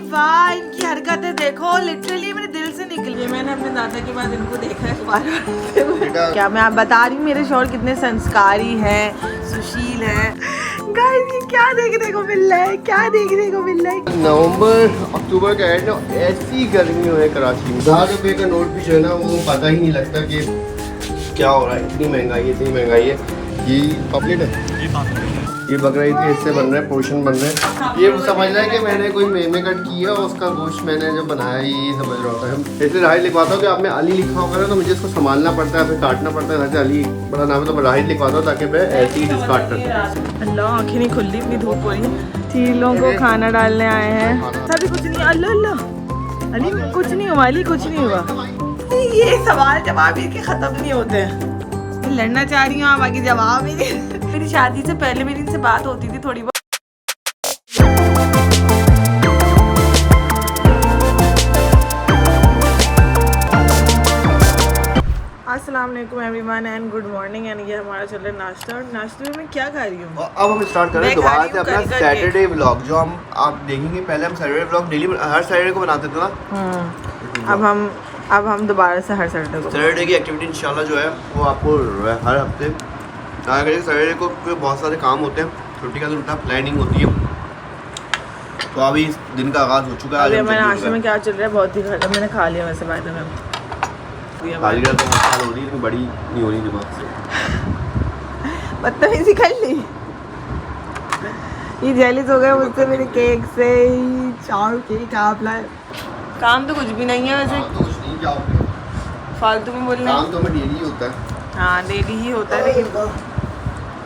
वाह, इनकी हरकतें देखो, लिटरली मेरे दिल से निकली। मैंने अपने दादा के बाद इनको देखा है बार। क्या मैं आप बता रही हूँ मेरे शौहर कितने संस्कारी हैं, सुशील हैं। गाइस ये क्या देखने को मिल रहा है, क्या देखने को मिल रहा है। नवंबर अक्टूबर का एंड, ऐसी गर्मी है कराची में। 10 रुपए का नोट भी जो है ना वो पता ही नहीं लगता कि क्या हो रहा है। इतनी महंगाई है। ये पॉपलेट है, ये बकरा ईद के हिस्से बन रहे हैं, पोर्शन बन रहे हैं। ये समझ रहा है कि मैंने कोई मेमे कट किया और उसका गोश्त मैंने जो बनाया ये समझ रहा होता है। इसलिए राहिद लिखवाता हूँ कि आपने अली लिखा होगा ना तो मुझे इसको संभालना पड़ता है, फिर काटना पड़ता है। जैसे अली बड़ा नाम है तो मैं राहिद लिखवाता हूँ ताकि मैं ऐसे ही डिस्कार्ड कर सकूँ। अल्लाह आँखें नहीं खुल रही, इतनी धूप हो रही है। चीलों को खाना डालने आए हैं, सभी कुछ नहीं। अल्लाह अल्लाह अली कुछ नहीं हुआ, अली कुछ नहीं हुआ। ये सवाल जवाब ये खत्म नहीं होते हैं। लड़ना चाह रही हूँ आप, बाकी जवाब ही नहीं। मेरी शादी से पहले मेरी इनसे बात होती थी थोड़ी बहुत। अस्सलाम वालेकुम everyone and good morning. And ये हमारा चल रहा है नाश्ता, और नाश्ते में मैं क्या खा रही हूँ। अब हम स्टार्ट करें दोबारा से अपना सैटरडे व्लॉग, जो हम आप देखेंगे। पहले हम सैटरडे व्लॉग डेली हर सैटरडे को बनाते थे ना। अब हम दोबारा से हर सैटरडे की एक्टिविटी इंशाल्लाह जो है वो आपको हर हफ्ते आया करेंगे। सैटरडे को बहुत सारे काम होते हैं, छुट्टी का तो उल्टा प्लानिंग होती है। तो अभी इस दिन का आगाज़ हो चुका है। अभी हमारे नाश्ते में क्या चल रहा है, बहुत ही खत्म। मैंने खा लिया वैसे बात में। खाली तो मसाल हो रही है, बड़ी नहीं हो रही दिमाग से। बदतमीजी कर ली। ये जेलिस हो गया मुझसे मेरे केक से। चार केक आप लाए। काम तो कुछ भी नहीं है वैसे। तो कुछ नहीं जाओगे, फालतू में बोलना। काम तो में डेली होता है। हाँ डेली ही होता है, लेकिन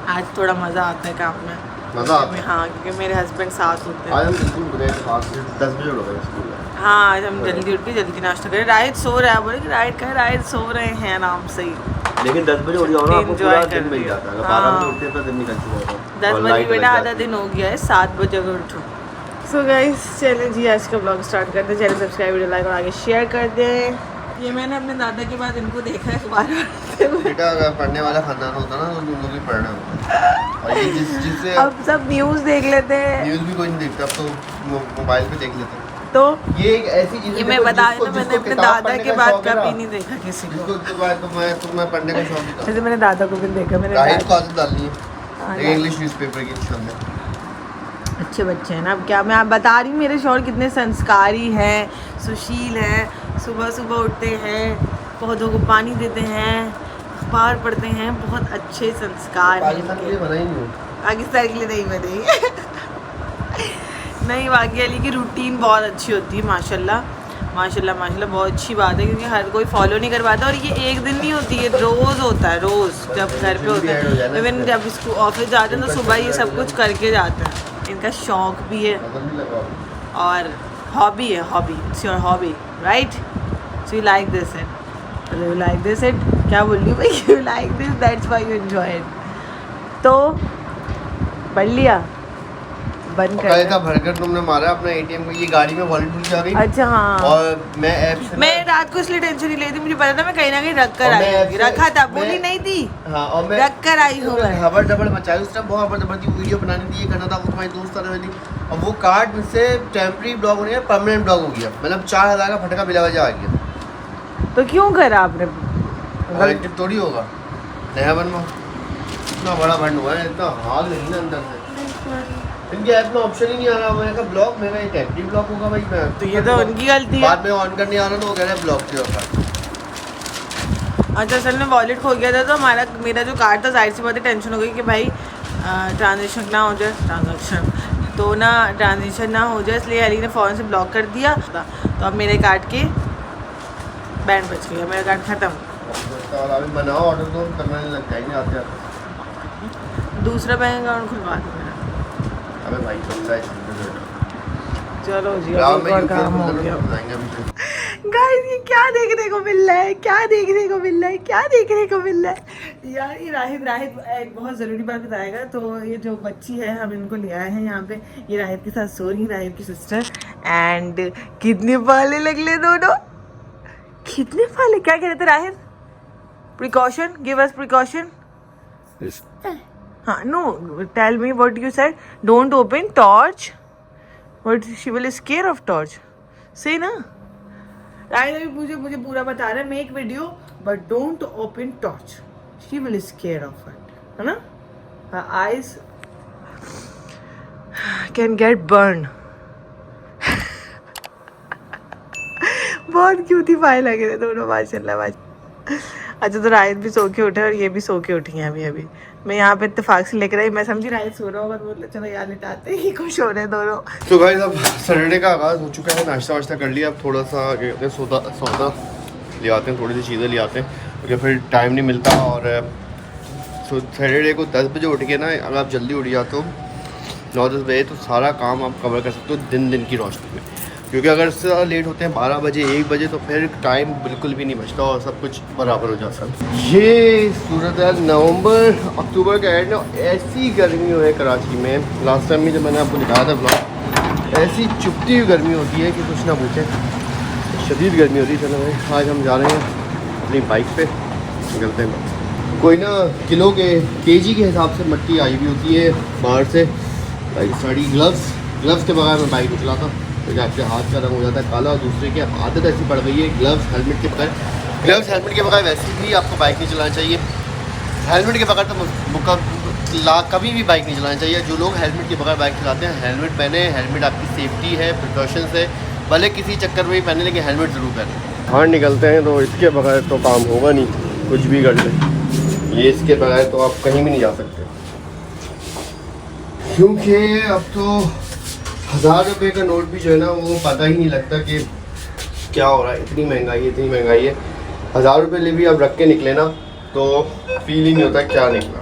आज थोड़ा मज़ा आता है काम में। मज़ा आता है। हाँ क्योंकि मेरे हस्बैंड साथ होते हैं। आज हम स्कूल गए 10 बजे उठ गए स्कूल। हाँ आज हम जल्दी उठ के जल्दी नाश्ता करें। राहिद सो रहा है, बोले कि राहिद सो रहे हैं आराम से ही। लेकिन 10 बजे उठ जाओ ना, आपको पूरा दिन मिल जाता है। 12 बजे उठते तो दिन निकल चुका होता है। 10 बजे बेटा आधा दिन हो गया है, 7 बजे अगर उठो। सो गाइस चलें जी आज का ब्लॉग स्टार्ट करते हैं। चैनल सब्सक्राइब, वीडियो लाइक और आगे शेयर कर दें। ये मैंने अपने दादा के बाद इनको देखा है बार। बेटा अगर पढ़ने वाला खानदान होता ना तो तुम लोग भी पढ़ना होता। और ये जिससे अब सब न्यूज़ देख लेते हैं। न्यूज़ भी कोई नहीं देखता, अब तो मोबाइल पे देख लेते हैं। तो ये एक ऐसी चीज़ ये मैं बता रही हूँ, मैंने अपने दादा के बाद कभी नहीं देखा किसी को। तो मैं पढ़ने का शौक था। जैसे मैंने दादा को भी देखा। मैंने राहिद को आदत डालनी है इंग्लिश न्यूज़पेपर की शाम। अच्छे बच्चे हैं ना। अब क्या मैं आप बता रही हूँ मेरे शौहर कितने संस्कारी हैं, सुशील हैं। सुबह सुबह उठते हैं, पौधों को पानी देते हैं, अखबार पढ़ते हैं। बहुत अच्छे संस्कार हैं इनके। पाकिस्तान के लिए नहीं बने। नहीं वाकई अली की रूटीन बहुत अच्छी होती है माशाल्लाह माशाल्लाह माशाल्लाह। बहुत अच्छी बात है क्योंकि हर कोई फॉलो नहीं कर पाता। और ये एक दिन नहीं होती है, रोज़ होता है। रोज़ जब घर पे होते हैं, इवन जब स्कूल ऑफिस जाते हैं तो सुबह ये सब कुछ करके जाते हैं। इनका शौक भी है और हॉबी है। Hobby, it's your hobby right. So you like this it, you like this it. क्या बोल रही हूँ भाई, you like this, that's why you enjoy it. तो पढ़ लिया, बंद कर। कल का भरकर तुमने मारा अपना एटीएम को। ये गाड़ी में वॉलेट भूल जा गई। अच्छा हाँ। और मैं ऐप से मैं रात को इसलिए टेंशन नहीं लेती, मुझे पता था मैं कहीं ना कहीं रख कर आई होगी। रखा था, बोली नहीं थी। हाँ और मैं रख कर आई हूँ। खबर डबल मचाई उस टाइम, बहुत खबर डबल थी। वीडियो बनानी थी, ये करना था, वो तुम्हारी दोस्त आ रही थी। और वो कार्ड मुझसे टेम्परेरी ब्लॉक होने का परमानेंट ब्लॉक हो गया। मतलब 4000 का फटका बिला वजह आ गया। तो क्यों करा आपने? गलत थोड़ी होगा। नया बन इतना बड़ा बंड हुआ है, इतना हाल नहीं ना अंदर से। इनके ऐप में ऑप्शन ही नहीं आ रहा। मैंने कहा ब्लॉक, मेरा ये टेम्परेरी ब्लॉक होगा भाई। मैं तो ये तो उनकी गलती है। बाद में ऑन करने आ रहा तो वो कह रहे ब्लॉक किया होगा। अच्छा असल में वॉलेट खो गया था तो मेरा जो कार्ड था, जाहिर सी बात है टेंशन हो गई कि भाई ट्रांजेक्शन ना हो जाए। इसलिए अली ने फ़ौरन से ब्लॉक कर दिया। तो अब मेरे कार्ड के बैंड बच गया, मेरा कार्ड ख़त्म। अभी बनाओ ऑर्डर तो करना नहीं लग जाएंगे आते आते। दूसरा बैंक अकाउंट खुलवा दो मेरा। अबे भाई बंदा है। चलो जी अब एक और काम हो गया। गाइस ये क्या देखने को मिल रहा है, क्या देखने को मिल रहा है यार। ये राहिद एक बहुत ज़रूरी बात बताएगा। तो ये जो बच्ची है हम इनको ले आए हैं यहाँ पे। ये राहिद के साथ सो रही, राहिद की सिस्टर। एंड कितने पाले लगले दोनों, कितने पाले। क्या कह रहे थे Rahid? Precaution, give us precaution. हाँ no tell me what you said. Don't open torch, What she will scare of torch? Say ना. राहिद अभी मुझे पूरा बता रहा है make video but don't open torch. She will scare of it. है ना? Her eyes can get burned. बहुत क्यूटीफाई लगे थे दोनों माशाल्लाह। अच्छा तो राहिद भी सो के उठे और ये भी सो के उठी हैं अभी। मैं यहाँ पे इत्तेफाक से लेकर आई, मैं समझी राहिद सो रहा होगा तो बोले चलो यार लिटाते ही खुश हो रहे दोनों। तो गाइस अब सैटरडे का आगाज़ हो चुका है, नाश्ता वाश्ता कर लिया, अब थोड़ा सा सौदा ले आते हैं, थोड़ी सी चीज़ें ले आते हैं क्योंकि फिर टाइम नहीं मिलता। और सैटरडे को 10 बजे उठ के ना, अगर आप जल्दी उठ जाते हो 9-10 बजे तो सारा काम आप कवर कर सकते हो दिन की रोशनी में। क्योंकि अगर इससे लेट होते हैं 12 बजे 1 बजे तो फिर टाइम बिल्कुल भी नहीं बचता और सब कुछ बराबर हो जाता है। ये सूरत है नवंबर अक्टूबर का एंड, ऐसी गर्मी है कराची में। लास्ट टाइम में जब मैंने आपको दिखाया था ब्लॉग, ऐसी चुभती हुई गर्मी होती है कि कुछ ना पूछें, शदीद गर्मी होती है। चलो भाई आज हम जा रहे हैं अपनी बाइक पे, निकलते हैं। कोई ना किलो के केजी के हिसाब से मट्टी आई हुई होती है बाहर से। भाई साड़ी ग्लव्स के बगैर मैं बाइक नहीं चलाता तो आपके हाथ का रंग हो जाता है काला। और दूसरे की आदत ऐसी पड़ गई है ग्लव्स हेलमेट के बगैर वैसे भी आपको बाइक नहीं चलाना चाहिए। हेलमेट के बगैर तो कभी भी बाइक नहीं चलाना चाहिए। जो लोग हेलमेट के बगैर बाइक चलाते हैं हेलमेट पहने, हेलमेट आपकी सेफ्टी है, प्रिकॉशंस है, भले किसी चक्कर में ही पहने लेकिन हेलमेट ज़रूर पहने। बाहर निकलते हैं तो इसके बगैर तो काम होगा नहीं, कुछ भी कर लें, ये इसके बगैर तो आप कहीं भी नहीं जा सकते। क्योंकि अब तो 1000 रुपये का नोट भी जो है ना वो पता ही नहीं लगता कि क्या हो रहा है। इतनी महंगाई है। 1000 रुपये भी अब रख के निकले ना तो फील ही नहीं होता क्या निकला।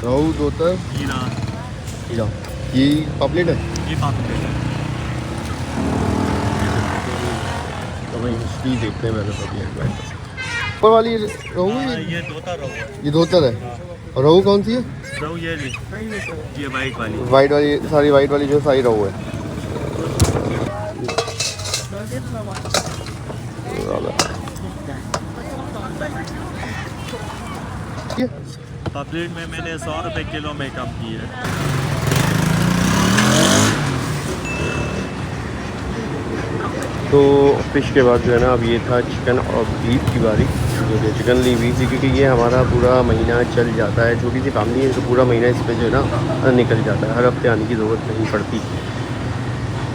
राहु होता है ये पापलेट है, ये पापलेट है। तो भाई हिस्ट्री देखते हैं मैंने पता ऊपर वाली रहू है, ये धोतर है। और रहू कौन सी है? रहू ये वाइट वाली सारी वाइट वाली जो सारी रहू है। पापलेट में मैंने 100 रुपये किलो में कम की है। तो फिश के बाद जो है ना अब ये था चिकन और बीफ की बारी। जो चिकन ली हुई थी क्योंकि ये हमारा पूरा महीना चल जाता है, छोटी सी फैमिली है तो पूरा महीना इस पर जो है ना निकल जाता है, हर हफ्ते आने की ज़रूरत नहीं पड़ती।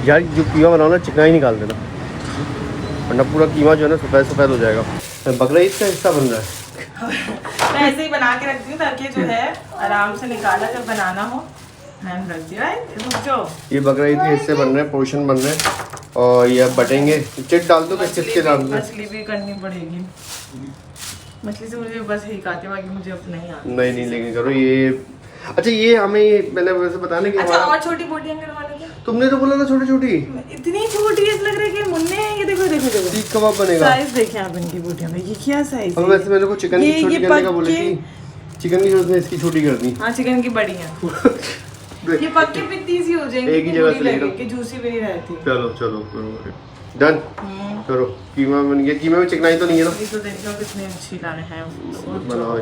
यार जो कीमा बनाओ ना चिकना ही निकाल देना वरना पूरा कीमा जो है ना सफ़ेद हो जाएगा। बकरा ईद का हिस्सा बन रहा है। मैं ऐसे ही बना के रखती हूँ ताकि जो है आराम से निकाला जब बनाना हो मैंने रख दिया। ये बकरा ईद के हिस्से बन रहे हैं, पोर्शन बन रहे हैं और ये बटेंगे। चिट डाल दो, चिट के डाल दो। मछली भी करनी पड़ेगी, मछली से मुझे बस यही खाते बाकी मुझे अब नहीं आता। नहीं लेकिन करो ये। अच्छा ये हमें मैंने वैसे बताने की अच्छा और छोटी बोटियां करवाने क्या? तुमने तो बोला था छोटी इतनी छोटी है, लग रहा है कि मुन्ने हैं। ये देखो सीख कबाब बनेगा। साइज देखें आप इनकी बोटियां में, ये क्या साइज है? वैसे मैंने को चिकन की छोटी करने का बोली थी, चिकन की जरूरत है इसकी छोटी कर दी। हाँ चिकन की बड़ी है। ये पक्के पित्ती सी हो जाएंगी, एक ही जगह से लगे कि जूसी भी नहीं रहती। चलो डन करो। कीमा बन गया। कीमा में चिकनाई तो नहीं है ना? ये तो देखो कितने अच्छी लाने हैं। बनाओ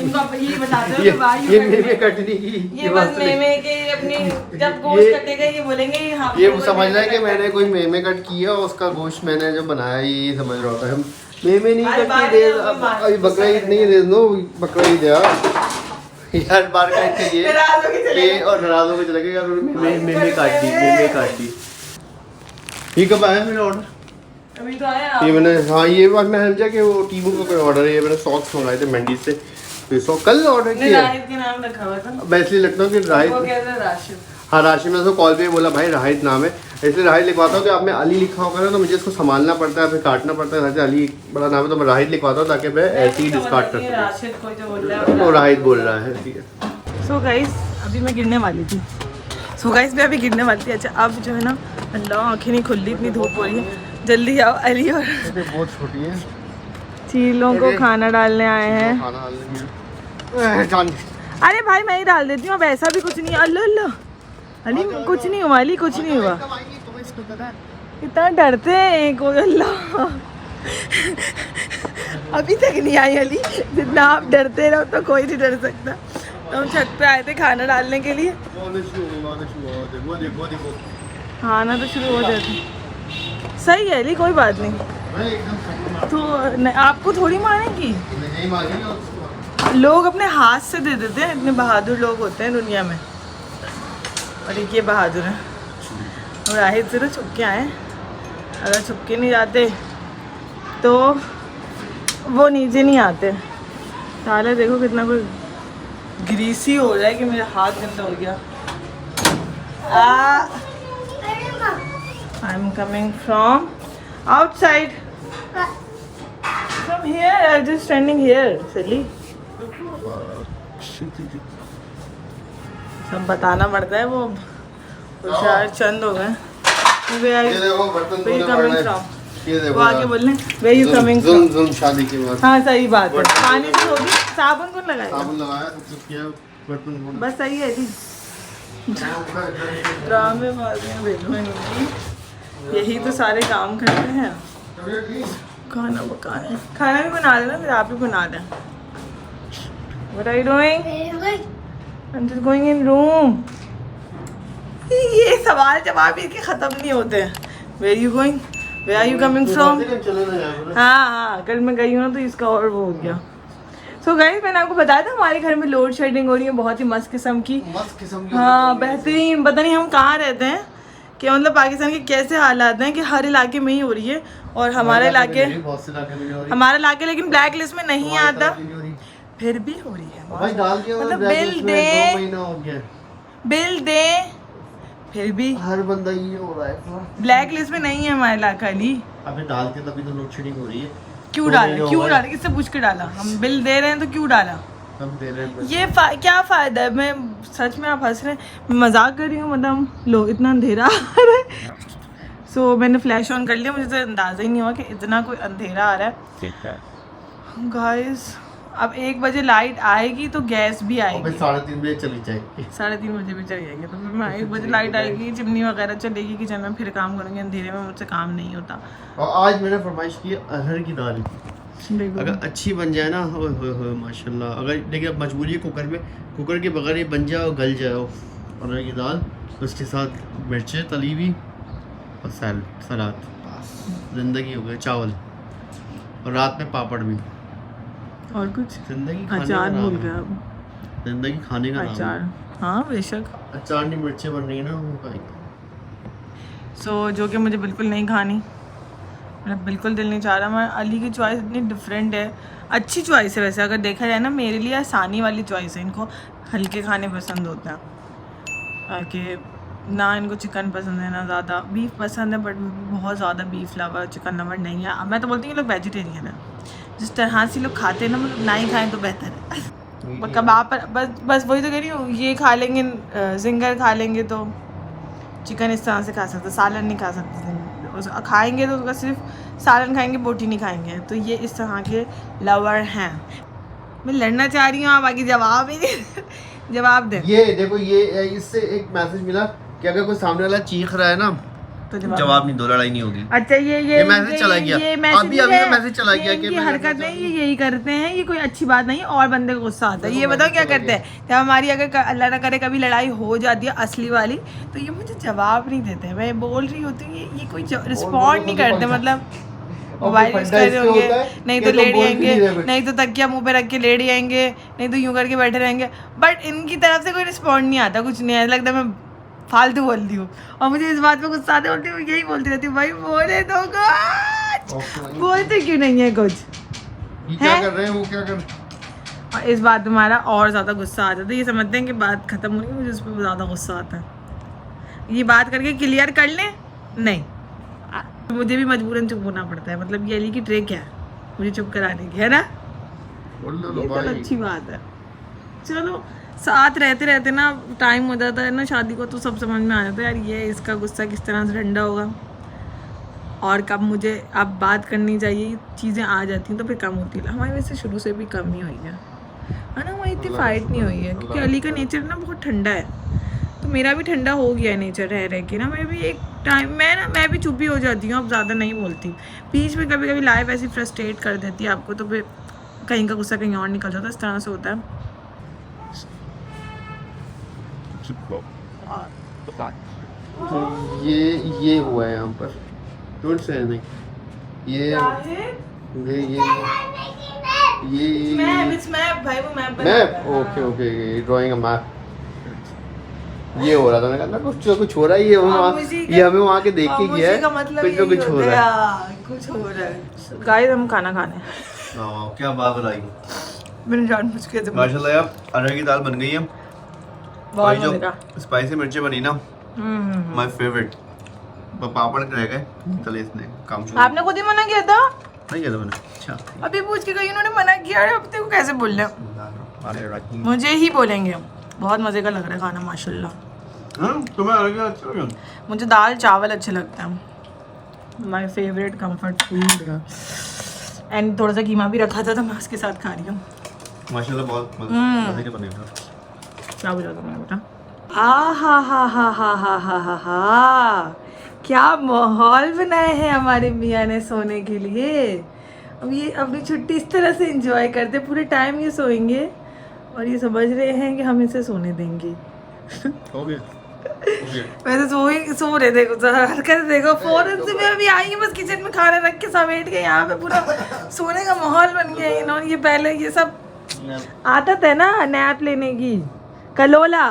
इनको आप ये बताते हो कि भाई ये मेमे कटनी की ये बस मेमे के अपनी जब गोश्त कटेगा ये बोलेंगे हाँ। ये समझ रहा है कि मैंने कोई मेमे कट किया उसका गोश्त मैंने जो बनाया ये समझ रहा था। हम मेमे नहीं कटनी दे, अभी बकरा ईद नहीं दे दो, बकरा ईद यार बार काट के ये और नाराज होकर चला गया। मेमे काट दी। ये कब आया मेरा ऑर्डर? अभी तो आया। ये मैंने हाँ ये बात मैं समझा कि वो टीमू का कोई ऑर्डर है। ये मैंने सॉक्स मंगाए थे मंडी से, तो सॉक्स कल ऑर्डर किया। राहिद के नाम रखा हुआ था। मैं इसलिए लगता हूँ कि राहिद, हाँ राशिद। मैं उसको कॉल पे बोला भाई राहिद नाम है, इसलिए राहिद लिखवाता हूँ कि आप में अली लिखा होगा ना तो मुझे इसको संभालना पड़ता है, फिर काटना पड़ता है। अली बड़ा नाम है तो मैं राहिद लिखवाता हूँ ताकि मैं ऐसे ही डिस्कार्ड कर सकूँ। वो राहिद बोल रहा है ठीक है। सो गाइस अभी मैं गिरने वाली थी। मैं अभी गिरने वाली थी। अच्छा अब जो है ना अल्लाह आँखें नहीं खुल रही, इतनी धूप हो रही है। जल्दी आओ अली और बहुत छोटी है चीलों को खाना डालने आए हैं। अरे भाई मैं ही डाल देती हूँ, अब ऐसा भी कुछ नहीं। अल्लाह अली कुछ नहीं हुआ, अली कुछ नहीं हुआ। इतना डरते हैं कोई। अल्लाह अभी तक नहीं आई अली, जितना आप डरते रहो तो कोई नहीं डर सकता। तो हम छत पे आए थे खाना डालने के लिए। वो देखो खाना तो शुरू हो जाती। सही है ली, कोई बात नहीं। तो आपको थोड़ी मारेंगी, नहीं मारेंगे। लोग अपने हाथ से दे देते हैं, इतने बहादुर लोग होते हैं दुनिया में। और एक ये बहादुर है। और राहिद से तो छुप के आए, अगर छुप के नहीं जाते तो वो नीचे नहीं आते। साले देखो कितना कोई ग्रीसी हो रहा है कि मेरा हाथ गंदा हो गया। I am coming from outside, from here, I am just standing here. Silly सब बताना पड़ता है, वो होशियार चंद हो गए। वो आके बोलने where you coming from? शादी के बाद। हाँ सही बात है। पानी से होगी, साबुन कौन लगाएगा? साबुन लगाया तो किया बर्तन धोना। बस सही है जी। ड्रामेबाजियाँ देखो इनकी, यही तो सारे काम करते हैं। खाना पकाना, खाना भी बना लेना, फिर आप ही बना लें। What are you doing? I'm just going in room. ये सवाल जवाब इनके खत्म नहीं होते हैं। Where you going? Where are you coming from? हाँ, कल मैं गई हूँ ना तो इसका और वो हो गया। So guys, मैंने आपको बताया था हमारे घर में लोड शेडिंग हो रही है, बहुत ही मस्त किस्म की। हाँ बेहतरीन। पता नहीं हम कहाँ रहते हैं कि मतलब पाकिस्तान के कैसे हालात हैं कि हर इलाके में ही हो रही है। और हमारे इलाके, हमारा इलाके लेकिन ब्लैक लिस्ट में नहीं आता, फिर भी हो रही है। मतलब बिल दे फिर भी हर बंदा ये हो रहा है। ब्लैक लिस्ट में नहीं है हमारा इलाका। अली अबे डाल के तभी तो लोड शेडिंग हो रही है। क्यों डाला, क्यों डाला, किससे पूछ के डाला? हम बिल दे रहे हैं तो क्यों डाला? हम दे रहे हैं। ये क्या फायदा है? मैं सच में, आप हंस रहे हैं, मैं मजाक कर रही हूँ। मतलब लो इतना अंधेरा आ रहा है। सो मैंने फ्लैश ऑन कर लिया, मुझे तो अंदाजा ही नहीं हुआ कि इतना कोई अंधेरा आ रहा है। गाइस अब 1 बजे लाइट आएगी तो गैस भी आएगी। 3:30 बजे चली जाएगी। 3:30 बजे भी चली जाएगी। तो फिर मैं 1 बजे लाइट आएगी, चिमनी वगैरह चलेगी किचन में, फिर काम करूँगी। अंधेरे में मुझसे काम नहीं होता। और आज मैंने फरमाइश की अरहर की दाल, अगर अच्छी बन जाए ना, हो माशाल्लाह। अगर देखिए अब मजबूरी है कुकर में, कुकर के बगैर ये बन जाए और गल जाए अरहर की दाल, उसके साथ मिर्चें तली हुई और सलाद, ज़िंदगी हो गई। चावल और रात में पापड़ भी और कुछ जिंदगी। अचार भूल गया अब। जिंदगी खाने का अचार, हाँ बेशक। अचार नहीं, मिर्चें बन रही है ना, वो खाएंगे। सो जो कि मुझे बिल्कुल नहीं खानी, मेरा बिल्कुल दिल नहीं चाह रहा। मैं अली की चॉइस इतनी डिफरेंट है, अच्छी चॉइस है वैसे अगर देखा जाए ना। मेरे लिए आसानी वाली चॉइस है। इनको हल्के खाने पसंद होते हैं कि ना इनको चिकन पसंद है ना ज़्यादा बीफ पसंद है, बट बहुत ज़्यादा बीफ लवर चिकन लवर नहीं है। मैं तो बोलती हूँ ये लोग वेजिटेरियन है। जिस तरह से लोग खाते हैं ना, मतलब ना ही खाएं तो बेहतर है। कबाब पर बस वही तो कह रही हूँ, ये खा लेंगे जिंगर खा लेंगे तो चिकन इस तरह से खा सकते, सालन नहीं खा सकते। खाएंगे तो उसका सिर्फ सालन खाएंगे, बोटी नहीं खाएंगे। तो ये इस तरह के लवर हैं। मैं लड़ना चाह रही हूँ, आप आगे जवाब ही नहीं जवाब दे। ये देखो, ये इससे एक मैसेज मिला कि अगर कोई सामने वाला चीख रहा है ना तो जवाब नहीं दो, लड़ाई नहीं होगी। अच्छा ये मैसेज चला गया, अभी मैसेज चला गया कि हरकत नहीं, ये यही करते हैं, ये कोई अच्छी बात नहीं। और बंदे को गुस्सा आता है। ये बताओ क्या करते हैं जब हमारी अगर अल्लाह ना करे कभी लड़ाई हो जाती है असली वाली, तो ये मुझे जवाब नहीं देते। मैं बोल रही होती हूँ, ये कोई रिस्पॉन्ड नहीं करते। मतलब मोबाइल यूज कर रहे होंगे, नहीं तो लेट जाएंगे, नहीं तो तकिया मुंह पे रख के लेट जाएंगे, नहीं तो यूं करके बैठे रहेंगे। बट इनकी तरफ से कोई रिस्पॉन्ड नहीं आता, कुछ नहीं। ऐसा लगता है मैं फालतू बोलती हूँ और मुझे इस बात पे गुस्सा आता है। बोलती हूँ, यही बोलती रहती हूँ, भाई बोले तो कुछ, बोलते क्यों नहीं है कुछ? क्या कर रहे हैं वो, क्या कर रहे हैं? और इस बात पे हमारा और ज़्यादा गुस्सा आता है। तो ये समझते हैं कि बात खत्म हो गई, मुझे उस पर ज़्यादा गुस्सा आता है। ये बात करके क्लियर कर लें, नहीं मुझे भी मजबूरन चुप होना पड़ता है। मतलब ये अली की ट्रिक है मुझे चुप कराने की, है ना? ये तो अच्छी बात है। चलो साथ रहते रहते ना टाइम हो जाता है ना शादी को, तो सब समझ में आ जाता है यार ये इसका गुस्सा किस तरह से ठंडा होगा और कब मुझे अब बात करनी चाहिए। चीज़ें आ जाती हैं तो फिर कम होती है। हमारी वैसे शुरू से भी कम ही हुई है ना, हमारी इतनी फाइट नहीं हुई है क्योंकि अली का नेचर ना बहुत ठंडा है। तो मेरा भी ठंडा हो गया है नेचर रह के ना। मैं भी एक टाइम मैं भी चुप ही हो जाती हूँ, अब ज़्यादा नहीं बोलती। बीच में कभी कभी लाइफ ऐसी फ्रस्ट्रेट कर देती है आपको, तो फिर कहीं का गुस्सा कहीं और निकल जाता है। इस तरह से होता है। ये हुआ है यहाँ पर। डोंट से नहीं ये map. Okay drawing a map. ये हो रहा था, मैंने कहा कुछ हो रहा है, ये हमें वहाँ के देख के किया है, मतलब कुछ हो रहा है, कुछ हो रहा है। गाइस हम खाना खाने। क्या बात बताई मैंने जानबूझ के माशाल्लाह यार, अरहर की दाल बन गई है। बहुत जो मजेदार। स्पाइसी मिर्चें बनी ना, माय फेवरेट। पापड़ रह गए तले, इसने काम शुरू। आपने खुद ही मना किया था। नहीं किया था मैंने। अच्छा अभी पूछ के गई उन्होंने मना किया, अब तेरे को कैसे बोल रहे? मुझे ही बोलेंगे। बहुत मजे का लग रहा है खाना माशाल्लाह। तुम्हें अरहर का अच्छा लगा? मुझे दाल चावल अच्छे लगते हैं, my favourite comfort food. And थोड़ा सा कीमा भी रखा था तो मैं उसके साथ खा रही हूँ। माशाल्लाह बहुत मजे के बने थे। क्या बोला तुमने बेटा? हा, क्या माहौल बनाए हैं हमारे मियाँ ने सोने के लिए। अब ये अपनी छुट्टी इस तरह से एंजॉय करते, पूरे टाइम ये सोएंगे और ये समझ रहे हैं कि हम इसे सोने देंगे। हो गया वैसे सो रहे, देखो हरकत देखो। फौरन से मैं अभी आई हूँ, बस किचन में खाना रख के समेट के यहाँ पे पूरा सोने का माहौल बन गया है। इन्होंने ये पहले ये सब आदत है ना नैप लेने की। कलोला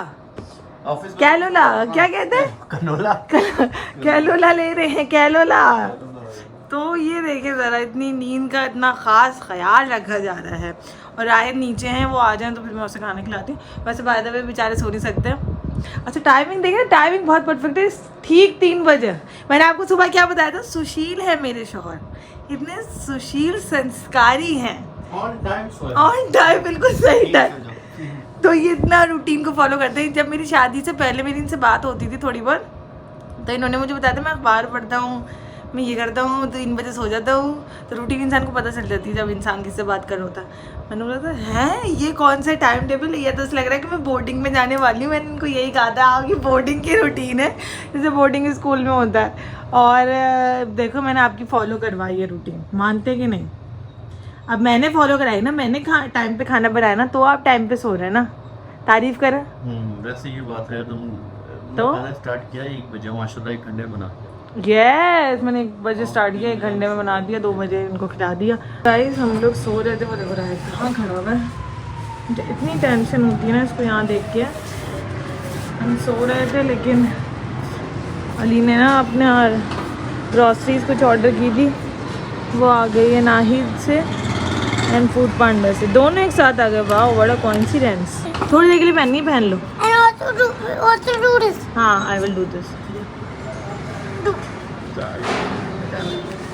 कैलोला क्या कहते हैं? कनोला कैलोला ले रहे हैं, कैलोला। तो ये देखिए ज़रा, इतनी नींद का इतना ख़ास ख्याल रखा जा रहा है। और आए नीचे हैं, वो आ जाएं तो फिर मैं उसे खाना खिलाती हूँ। वैसे बाय द वे बेचारे सो नहीं सकते। अच्छा टाइमिंग देखें, टाइमिंग बहुत परफेक्ट है, ठीक 3 बजे। मैंने आपको सुबह क्या बताया था? सुशील है मेरे शौहर, इतने सुशील संस्कारी हैं। ऑन टाइम बिल्कुल सही टाइम। तो ये इतना रूटीन को फॉलो करते हैं। जब मेरी शादी से पहले मेरी इनसे बात होती थी थोड़ी बहुत, तो इन्होंने मुझे बताया था मैं अखबार पढ़ता हूँ, मैं ये करता हूँ, तो 3 बजे सो जाता हूँ। तो रूटीन इंसान को पता चल जाती है जब इंसान किससे बात कर रहा होता है। मैंने बोला था हैं ये कौन सा टाइम टेबल है? ये तो लग रहा है कि मैं बोर्डिंग में जाने वाली हूँ। मैंने इनको यही कहा था आपकी बोर्डिंग की रूटीन है, जैसे बोर्डिंग स्कूल में होता है। और देखो मैंने आपकी फॉलो करवाई है रूटीन, मानते कि नहीं? अब मैंने फॉलो कराई ना, मैंने टाइम पे खाना बनाया ना, तो आप टाइम पे सो रहे हैं ना। तारीफ करें। वैसे ये बात है, तुम तो स्टार्ट किया 1 बजे, माशाल्लाह 1 घंटे बना। यस मैंने 1 बजे स्टार्ट किया, 1 घंटे में बना दिया, 2 बजे इनको खिला दिया। गाइस हम लोग सो रहे थे, वो देखो रहा है कहाँ खड़ा हुआ है। मुझे इतनी टेंशन होती है ना इसको यहाँ देख के। हम सो रहे थे लेकिन अली ने ना अपने ग्रॉसरीज कुछ ऑर्डर की थी, वो आ गई है नाहिद से एंड फूड पांडा से, दोनों एक साथ आ गए। वाह बड़ा कोइंसिडेंस। थोड़ी देर के लिए पहननी पहन लो। हाँ आई विल डू दिस।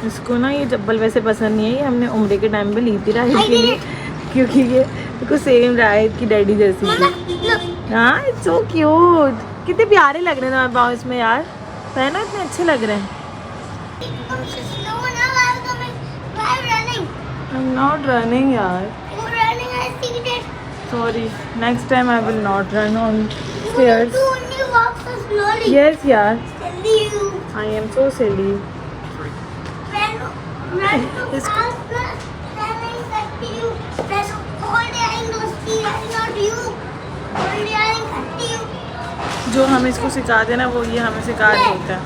इसको ना ये चप्पल वैसे पसंद नहीं है, ये हमने उम्रे के टाइम पे ली थी राहिद के लिए, क्योंकि ये बिल्कुल सेम राहिद की डैडी जैसी थी। हाँ इट्स सो क्यूट, कितने प्यारे लग रहे हैं तुम्हारे पाँव इसमें यार, पहनो इतने अच्छे लग रहे हैं। I'm not running यार। Sorry, next time I will not run on stairs. Yes यार, I am so silly. जो हम इसको सिखाते हैं ना वो ये हमें सिखा देता है।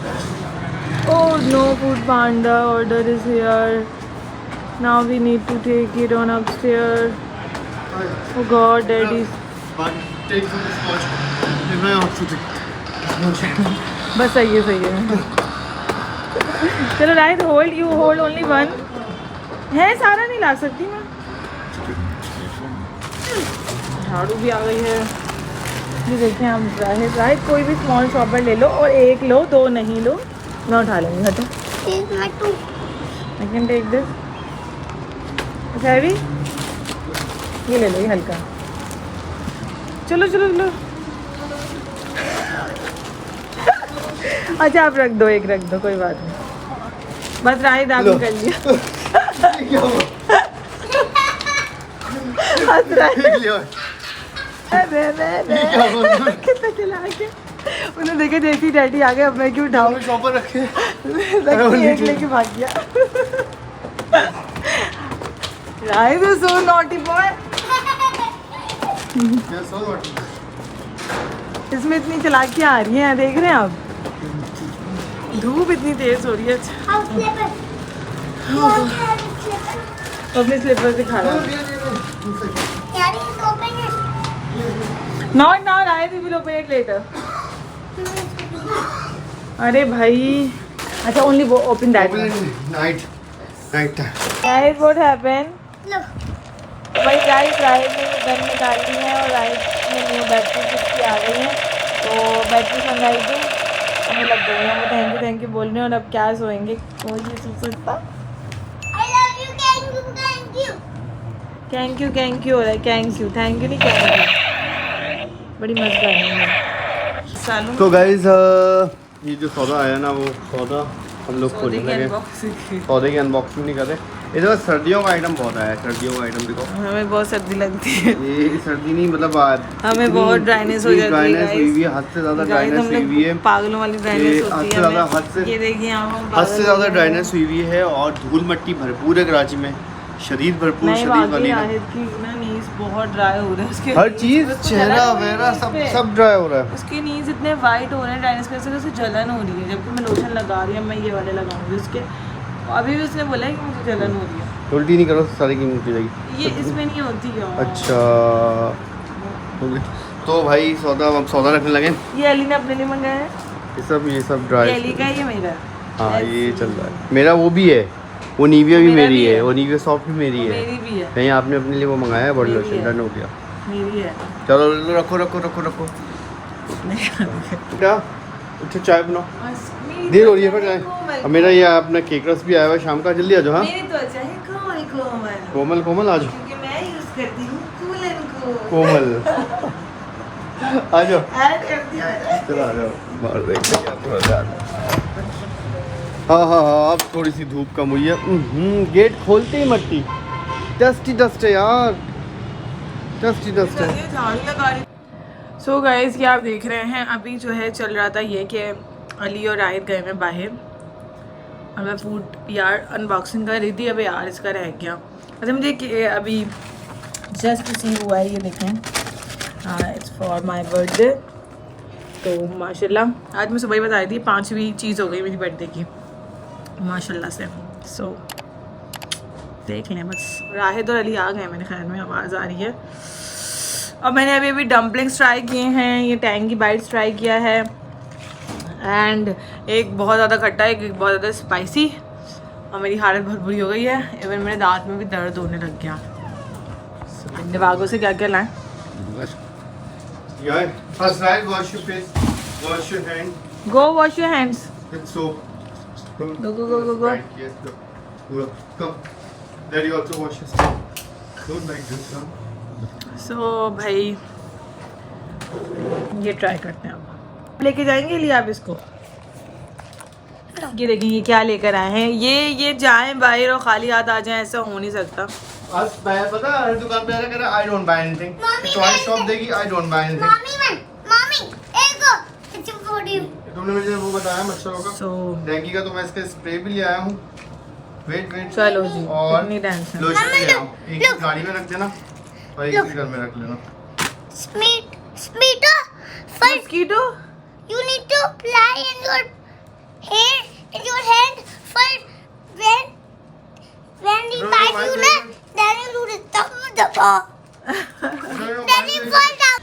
Oh no, food panda order is here. Now we need to take it on upstairs. Oh God, Daddy's. बस सही है। चलो right, hold, you hold only 1 है, सारा नहीं ला सकती मैं। झाड़ू भी आ गई है। ये देखें हम राइट कोई भी स्मॉल शॉपर ले लो और 1 लो, 2 नहीं लो, मैं उठा लूँगी। हटो, आई कैन टेक दिस। अच्छा भी ये ले लो, ये हल्का। चलो चलो चलो। अच्छा आप रख दो, 1 रख दो, कोई बात नहीं। बस राहिद आप कर लिया। हंस रहा है। कितना खिला के उन्हें देखे जैसी डैडी आ गए, अब मैं क्यों उठाऊं? शॉपर रखे एक लेके भाग गया। राहिद इज सो नॉटी बॉय। इसमें इतनी चालाकियाँ आ रही हैं, देख रहे हैं आप, धूप इतनी तेज हो रही है। अपने स्लीपर दिखा रहा हूँ। Not now, I will open it later. अरे भाई, अच्छा only open that one. Night time. Guys, what happened? भाई गाइस राइड ने गन निकाल दी है और राइड में न्यू बैटरी किसकी आ गई है, तो बैटरी मंगाई थी, हमें लग गई है। वो थैंक यू बोल रहे हैं और अब क्या सोएंगे, कोई नहीं सो सकता। थैंक यू हो रहा है, थैंक यू नहीं थैंक यू। बड़ी मस्त गानी है सालों। तो गाइस ये जो सौदा आया ना, वो सौदा हम लोग खोलने लगे। सौदे की अनबॉक्सिंग नहीं कर रहे। इधर सर्दियों का आइटम बहुत आया है, सर्दियों का आइटम देखो। हमें बहुत सर्दी लगती है। ये सर्दी नहीं मतलब हमें बहुत ड्राइनेस हो जाती है, हुई हुई है, हद से ज़्यादा ड्राइनेस हुई हुई है, पागलों वाली ड्राइनेस होती है। ये देखिए हद से ज़्यादा ड्राइनेस हुई हुई है और धूल मट्टी भरपूर है कराची में, शदीद भरपूर, शदीद वाली नीज बहुत ड्राई हो रहा है उसके, हर चीज चेहरा वगैरह सब ड्राई हो रहा है। उसके नीज इतने वाइट हो रहे हैं ड्राइनेस की वजह से, उसे जलन हो रही है। जबकि मैं लोशन लगा रही हूँ, मैं ये वाले लगाऊंगी उसके। अभी भी उसने बोला है कि मुझे जलन हो रही है। उल्टी नहीं करो, सारी की उल्टी जाएगी। ये इसमें नहीं होती है। अच्छा तो भाई सौदा, अब सौदा रखने लगे। ये अली ने अपने लिए मंगाया है, ये सब ड्राई। ये अली का है, ये मेरा। हाँ ये चल रहा है, मेरा वो भी है, वो नीविया भी मेरी है, वो नीविया सॉफ्ट भी मेरी है। मेरी भी है। नहीं आपने अपने लिए वो मंगाया है, बॉडी लोशन, डन हो गया। मेरी है। चलो रखो क्या अच्छा चाय बनाओ, देर हो रही है। पर चाय अब मेरा ये अपना केक रस भी आया हुआ है शाम का, जल्दी आ जाओ। हाँ मेरी तो अच्छा है कोमल आ जाओ, क्योंकि मैं यूज करती हूँ कोमल आ जाओ, ऐड कर दिया है। चलो आ जाओ, मार देखते क्या थोड़ा सा। हाँ अब थोड़ी सी धूप कम हुई है। गेट खोलते ही मट्टी, डस्ट है यार, डस्ट है। सो गाइस ये आप देख रहे हैं, अभी जो है चल रहा था ये कि अली और राहिद गए में बाहर, और मैं फूड यार अनबॉक्सिंग कर रही थी। अब यार इसका रह गया। अच्छा मुझे अभी जस्ट रिसीव हुआ है, ये देखें, इट्स फॉर माय बर्थडे। तो माशाल्लाह आज मैं सुबह ही बता रही थी, 5वीं चीज़ हो गई मेरी बर्थडे की माशाल्लाह से। सो देख लें बस। राहिद और अली आ गए मेरे ख्याल में, आवाज़ आ रही है। और मैंने अभी डम्पलिंग्स ट्राई किए हैं, ये टैंगी बाइट्स ट्राई किया है, एंड एक बहुत ज़्यादा खट्टा, एक बहुत ज़्यादा स्पाइसी, और मेरी हालत बहुत बुरी हो गई है। इवन मेरे दांत में भी दर्द होने लग गया। दिमागों से क्या क्या लाएं? First right, wash your face, wash your hand. Go wash your hands. With soap. Go. Right, yes, go. Come. Daddy also wash his hands. Don't like this, huh? So भाई ये ट्राई करते हैं अब। लेके जाएंगे लिए आप इसको? ये देखें ये क्या लेकर आए हैं। ये जाएं बाहर और खाली हाथ आ जाएं, ऐसा हो नहीं सकता। आज मैं पता हर दुकान पे कह रहा I don't buy anything. Toy shop देगी I don't buy anything. Mummy एक फॉर यू। तुमने मुझे वो बताया मच्छरों का, So डेंगू का, तो मैं इसका स्प्रे भी ले आया हूँ। वेट चलो जी, और इतनी टेंशन। लोशन भी ले आऊँ। एक गाड़ी में रख देना और एक इसी घर में रख लेना। Smita, first Mosquito? you need to apply in your hair, in your hand. First, when you bite you na, then you do the daba. Then you fall down.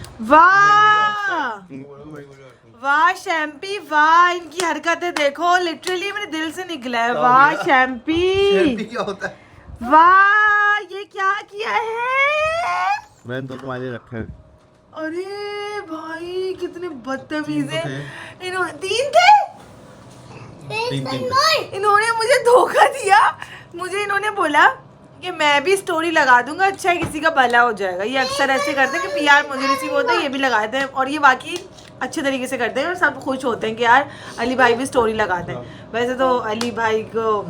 वाह शैम्पी, वाह इनकी हरकतें देखो, लिटरली मेरे दिल से निकला है। वाह शैम्पी, क्या होता है? वाह ये क्या किया है? मैंने तो तुम्हारे लिए रखे हैं। अरे भाई कितने बदतमीज हैं। इन्होंने 3 There's one more. इन्होंने मुझे धोखा दिया। मुझे इन्होंने बोला कि मैं भी स्टोरी लगा दूंगा, अच्छा है किसी का भला हो जाएगा। ये अक्सर ऐसे करते हैं कि पीआर मुझे रिसीव होता है, ये भी लगाते हैं, और ये बाकी अच्छे तरीके से करते हैं और सब खुश होते हैं कि यार अली भाई भी स्टोरी लगाते हैं। वैसे तो अली भाई को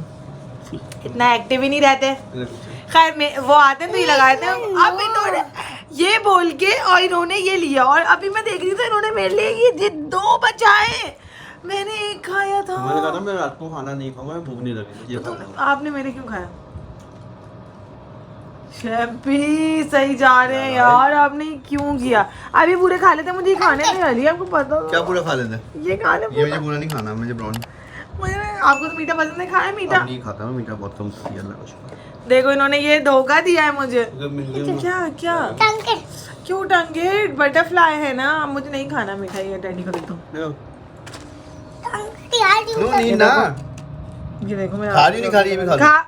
इतना एक्टिव ही नहीं रहते। खैर में वो आते हैं तो ये लगाते हैं। अब इन्होंने ये बोल के और इन्होंने ये लिया, और अभी मैं देख रही थी इन्होंने मेरे लिए ये 2 बचाए। मैंने एक खाया था। मैंने कहा था मैं रात को खाना नहीं खाऊंगा, भूख नहीं लगी। ये तो आपने मेरे क्यों खाया? शैम्पी सही जा रहे हैं यार, आपने क्यों किया? अभी पूरे खा लेते, मुझे ये खाने नहीं वाली, आपको पता क्या पूरा खा लेते? ये खाने ये मुझे पूरा नहीं खाना, मुझे ब्राउनी। आपको तो मीठा पसंद है, खाया मीठा? नहीं खाता हूँ मीठा, बहुत कम खाती है अल्लाह का शुक्र। देखो इन्होंने ये धोखा दिया है मुझे। मिल गया क्या क्या टंगे क्यों टंगे? बटरफ्लाई है ना, मुझे नहीं खाना मीठा, ये डैडी को देता हूँ। टंगे यार नो नहीं ना, ये देखो मैं खा रही नहीं खा रही, ये भी खा खा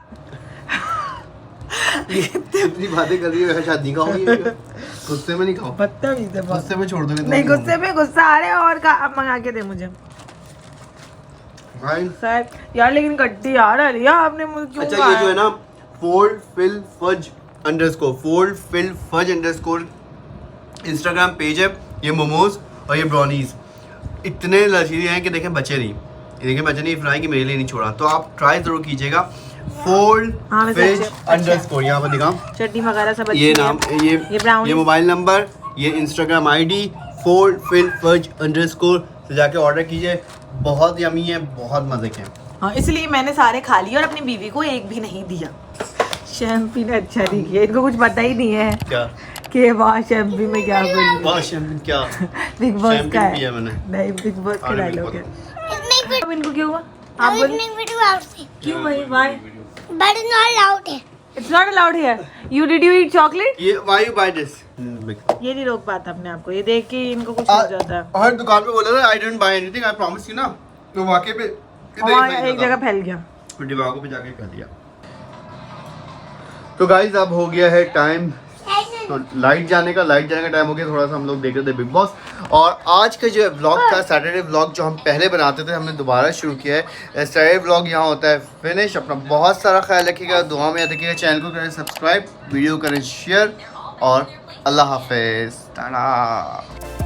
इतनी बातें कर रही है, शादी का होगी। गुस्से में नहीं खाओ, बदतमीज है बहुत। गुस्से में छोड़ दोगे तो नहीं, गुस्से में गुस्सा आ रहा है, और अब मंगा के दे मुझे भाई। सर यार, लेकिन कट्टी यार लिया आपने मुझे क्यों? अच्छा ये जो है ना fold fill fudge underscore Instagram page है, ये मोमोज और ये ब्राउनीज इतने लजीज हैं कि देखें बचे नहीं, ये देखें बचे नहीं, फ्राई की मेरे लिए नहीं छोड़ा, तो आप ट्राई जरूर कीजिएगा। फोल्ड हाँ, वैसे फिज अच्छे- अंडरस्कोर, यहाँ पर दिखाओ चटनी वगैरह सब अच्छी ये है। नाम, ये ब्राउनी, ये मोबाइल नंबर, ये Instagram ID fold fill fudge underscore से जाके ऑर्डर कीजिए। बहुत यमी है, बहुत मजे के हैं। हाँ, इसलिए मैंने सारे खा लिए और अपनी बीवी को एक भी नहीं दिया। शैम्पी ने अच्छा नहीं किया, इनको कुछ पता ही नहीं है क्या कि वाह शैम्पी में क्या बोली। वाह शैम्पेन क्या? बिग बॉस का शैम्पेन पिया है, मैंने। नहीं बिग बॉस का अरे, डायलॉग है। make video अब इनको क्यों हुआ? आप बोलिए make video outside क्यों भाई? Why but it's not allowed here it's not allowed here. You did you eat chocolate? ये व्हाई यू बाय दिस? ये नहीं रोक पाता अपने आप को, ये देख के इनको कुछ हो जाता है। हर दुकान पे बोला था I don't buy anything, I promise you ना, तो वाकई पे और एक जगह फैल गया। दिमागों पे जाके कर दिया। तो गाइस अब हो गया है टाइम तो लाइट जाने का टाइम हो गया, थोड़ा सा हम लोग देख रहे थे बिग बॉस, और आज का जो व्लॉग था सैटरडे व्लॉग जो हम पहले बनाते थे हमने दोबारा शुरू किया है। सैटरडे व्लॉग यहाँ होता है फिनिश। अपना बहुत सारा ख्याल रखिएगा, दुआ में याद रखिएगा, चैनल को करें सब्सक्राइब, वीडियो करें शेयर, और अल्लाह हाफिज़, टाटा।